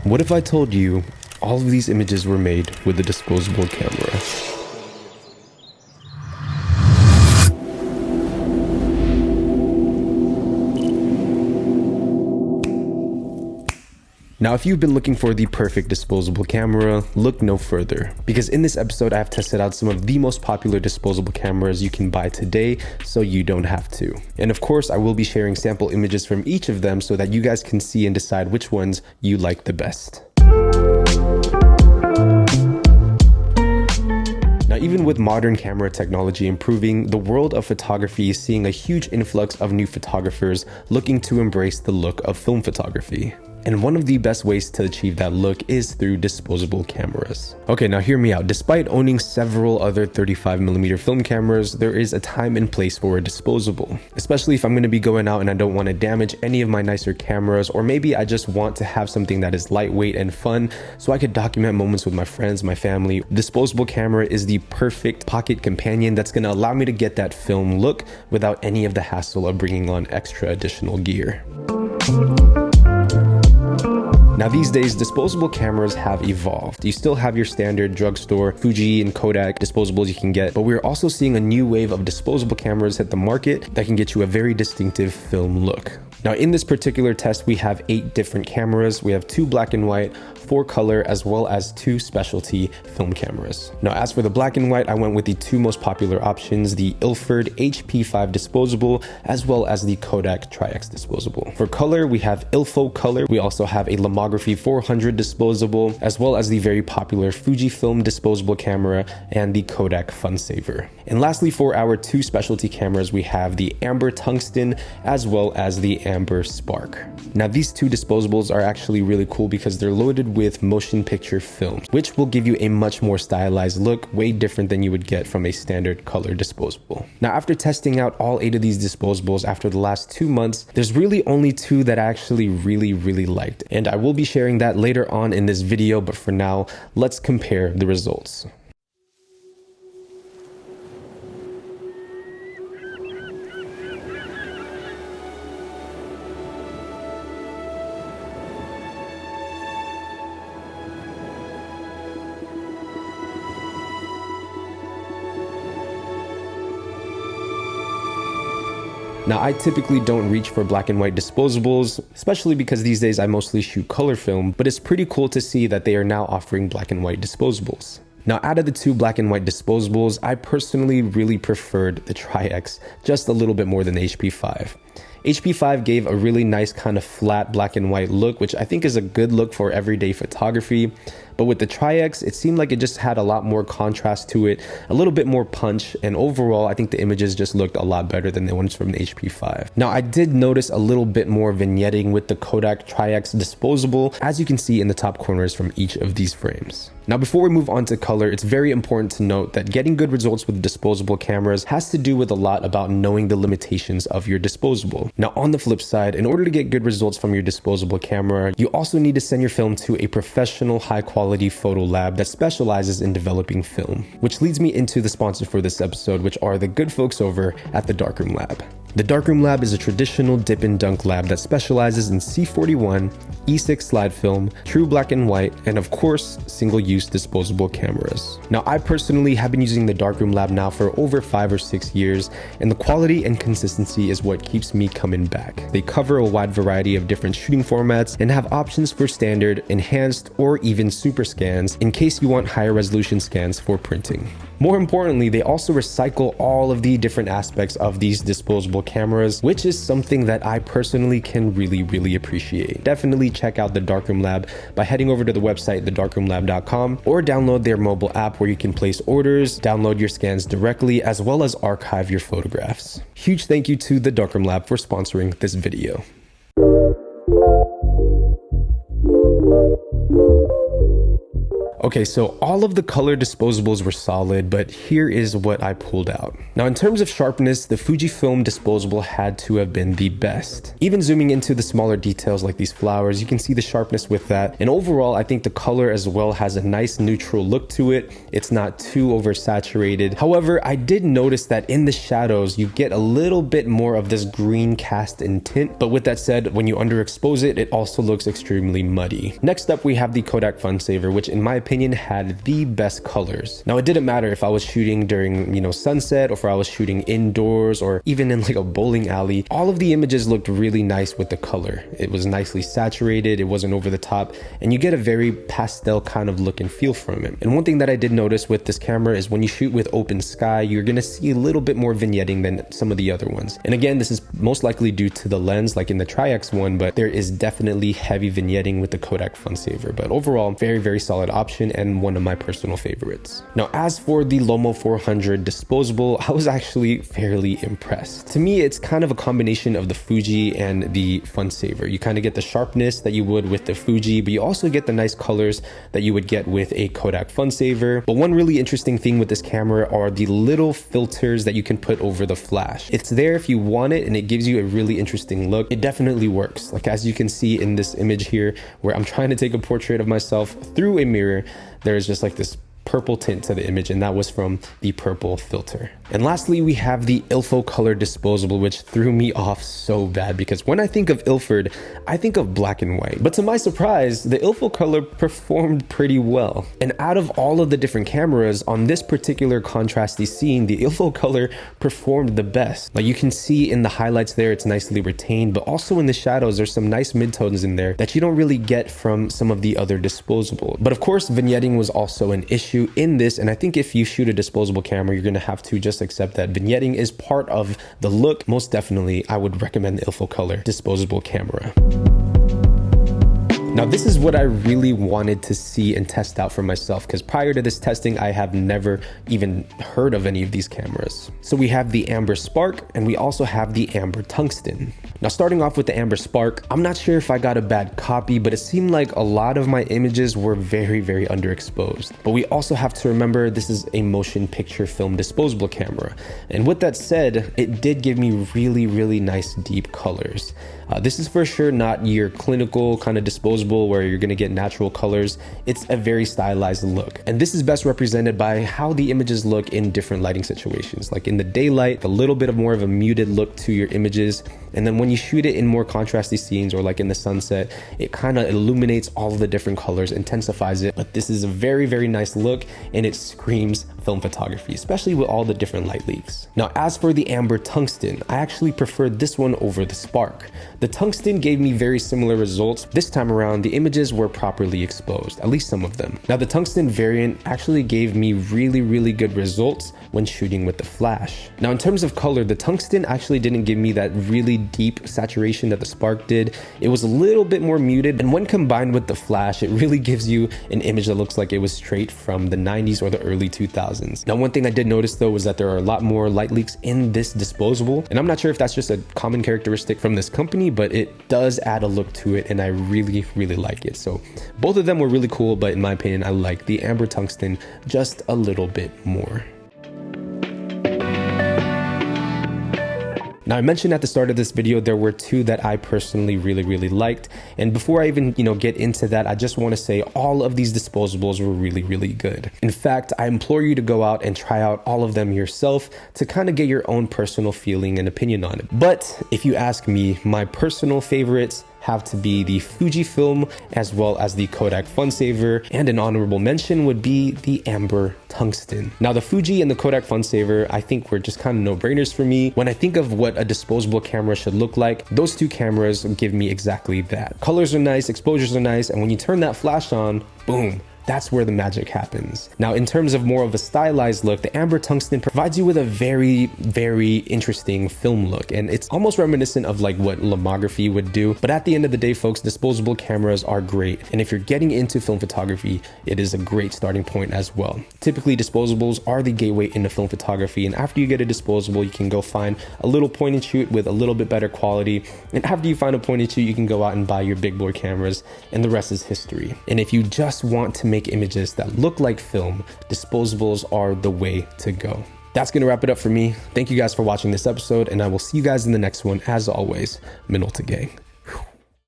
What if I told you all of these images were made with a disposable camera? Now, if you've been looking for the perfect disposable camera, look no further, because in this episode, I've tested out some of the most popular disposable cameras you can buy today, so you don't have to. And of course, I will be sharing sample images from each of them so that you guys can see and decide which ones you like the best. Now, even with modern camera technology improving, the world of photography is seeing a huge influx of new photographers looking to embrace the look of film photography. And one of the best ways to achieve that look is through disposable cameras. Okay, now hear me out. Despite owning several other 35mm film cameras, there is a time and place for a disposable. Especially if I'm going to be going out and I don't want to damage any of my nicer cameras, or maybe I just want to have something that is lightweight and fun so I could document moments with my friends, my family. Disposable camera is the perfect pocket companion that's going to allow me to get that film look without any of the hassle of bringing on extra additional gear. Now these days, disposable cameras have evolved. You still have your standard drugstore, Fuji and Kodak disposables you can get, but we're also seeing a new wave of disposable cameras hit the market that can get you a very distinctive film look. Now in this particular test, we have 8 different cameras. We have 2 black and white, 4 color, as well as 2 specialty film cameras. Now as for the black and white, I went with the 2 most popular options, the Ilford HP5 disposable, as well as the Kodak Tri-X disposable. For color, we have Ilfo color. We also have a Lomography 400 disposable, as well as the very popular Fujifilm disposable camera and the Kodak FunSaver. And lastly, for our 2 specialty cameras, we have the Amber Tungsten, as well as the Amber Spark. Now these 2 disposables are actually really cool because they're loaded with motion picture film, which will give you a much more stylized look, way different than you would get from a standard color disposable. Now after testing out all 8 of these disposables after the last 2 months, there's really only 2 that I actually really liked, and I will be sharing that later on in this video, but for now, let's compare the results. Now, I typically don't reach for black and white disposables, especially because these days I mostly shoot color film, but it's pretty cool to see that they are now offering black and white disposables. Now, out of the 2 black and white disposables, I personally really preferred the Tri-X just a little bit more than the HP5. HP5 gave a really nice kind of flat black and white look, which I think is a good look for everyday photography. But with the Tri-X, it seemed like it just had a lot more contrast to it, a little bit more punch, and overall, I think the images just looked a lot better than the ones from the HP5. Now, I did notice a little bit more vignetting with the Kodak Tri-X disposable, as you can see in the top corners from each of these frames. Now, before we move on to color, it's very important to note that getting good results with disposable cameras has to do with a lot about knowing the limitations of your disposable. Now, on the flip side, in order to get good results from your disposable camera, you also need to send your film to a professional, high-quality photo lab that specializes in developing film. Which leads me into the sponsor for this episode, which are the good folks over at the Darkroom Lab. The Darkroom Lab is a traditional dip and dunk lab that specializes in C41, E6 slide film, true black and white, and of course, single-use disposable cameras. Now, I personally have been using the Darkroom Lab now for over 5 or 6 years, and the quality and consistency is what keeps me coming back. They cover a wide variety of different shooting formats and have options for standard, enhanced, or even super scans in case you want higher resolution scans for printing. More importantly, they also recycle all of the different aspects of these disposable cameras, which is something that I personally can really appreciate. Definitely check out the Darkroom Lab by heading over to the website thedarkroomlab.com, or download their mobile app where you can place orders, download your scans directly, as well as archive your photographs. Huge thank you to the Darkroom Lab for sponsoring this video. Okay, so all of the color disposables were solid, but here is what I pulled out. Now, in terms of sharpness, the Fujifilm disposable had to have been the best. Even zooming into the smaller details like these flowers, you can see the sharpness with that. And overall, I think the color as well has a nice neutral look to it. It's not too oversaturated. However, I did notice that in the shadows, you get a little bit more of this green cast in tint. But with that said, when you underexpose it, it also looks extremely muddy. Next up, we have the Kodak Funsaver, which in my opinion had the best colors. Now, it didn't matter if I was shooting during, sunset, or if I was shooting indoors, or even in like a bowling alley. All of the images looked really nice with the color. It was nicely saturated, it wasn't over the top, and you get a very pastel kind of look and feel from it. And one thing that I did notice with this camera is when you shoot with open sky, you're gonna see a little bit more vignetting than some of the other ones. And again, this is most likely due to the lens, like in the Tri-X one, but there is definitely heavy vignetting with the Kodak Funsaver. But overall, very, very solid option and one of my personal favorites. Now, as for the Lomo 400 disposable, I was actually fairly impressed. To me, it's kind of a combination of the Fuji and the Funsaver. You kind of get the sharpness that you would with the Fuji, but you also get the nice colors that you would get with a Kodak Funsaver. But one really interesting thing with this camera are the little filters that you can put over the flash. It's there if you want it, and it gives you a really interesting look. It definitely works. Like as you can see in this image here, where I'm trying to take a portrait of myself through a mirror, there is just like this purple tint to the image, and that was from the purple filter. And lastly, we have the Ilfo color disposable, which threw me off so bad because when I think of Ilford, I think of black and white. But to my surprise, the Ilfo color performed pretty well. And out of all of the different cameras on this particular contrasty scene, the Ilfo color performed the best. Like you can see in the highlights there, it's nicely retained, but also in the shadows, there's some nice midtones in there that you don't really get from some of the other disposable. But of course, vignetting was also an issue in this, and I think if you shoot a disposable camera, you're gonna have to just accept that vignetting is part of the look. Most definitely, I would recommend the Ilfo color disposable camera. Now, this is what I really wanted to see and test out for myself, because prior to this testing, I have never even heard of any of these cameras. So we have the Amber Spark, and we also have the Amber Tungsten. Now, starting off with the Amber Spark, I'm not sure if I got a bad copy, but it seemed like a lot of my images were very, very underexposed. But we also have to remember this is a motion picture film disposable camera. And with that said, it did give me really, really nice deep colors. This is for sure not your clinical kind of disposable where you're gonna get natural colors. It's a very stylized look. And this is best represented by how the images look in different lighting situations. Like in the daylight, a little bit of more of a muted look to your images. And then when you shoot it in more contrasty scenes or like in the sunset, it kind of illuminates all of the different colors, intensifies it. But this is a very, very nice look, and it screams film photography, especially with all the different light leaks. Now, as for the Amber Tungsten, I actually preferred this one over the Spark. The Tungsten gave me very similar results. This time around, the images were properly exposed, at least some of them. Now, the Tungsten variant actually gave me really, really good results when shooting with the flash. Now, in terms of color, the Tungsten actually didn't give me that really deep saturation that the Spark did. It was a little bit more muted, and when combined with the flash, it really gives you an image that looks like it was straight from the 90s or the early 2000s. Now, one thing I did notice though was that there are a lot more light leaks in this disposable, and I'm not sure if that's just a common characteristic from this company, but it does add a look to it, and I really, really like it. So both of them were really cool, but in my opinion, I like the Amber Tungsten just a little bit more. Now, I mentioned at the start of this video, there were two that I personally really, really liked. And before I even, get into that, I just want to say all of these disposables were really, really good. In fact, I implore you to go out and try out all of them yourself to kind of get your own personal feeling and opinion on it. But if you ask me, my personal favorites have to be the Fujifilm as well as the Kodak Funsaver, and an honorable mention would be the Amber Tungsten. Now, the Fuji and the Kodak Funsaver, I think were just kind of no-brainers for me. When I think of what a disposable camera should look like, those two cameras give me exactly that. Colors are nice, exposures are nice, and when you turn that flash on, boom, that's where the magic happens. Now, in terms of more of a stylized look, the Amber Tungsten provides you with a very, very interesting film look. And it's almost reminiscent of like what lomography would do. But at the end of the day, folks, disposable cameras are great. And if you're getting into film photography, it is a great starting point as well. Typically, disposables are the gateway into film photography. And after you get a disposable, you can go find a little point and shoot with a little bit better quality. And after you find a point and shoot, you can go out and buy your big boy cameras, and the rest is history. And if you just want to make images that look like film, disposables are the way to go. That's gonna wrap it up for me. Thank you guys for watching this episode, and I will see you guys in the next one. As always, Minolta Gang.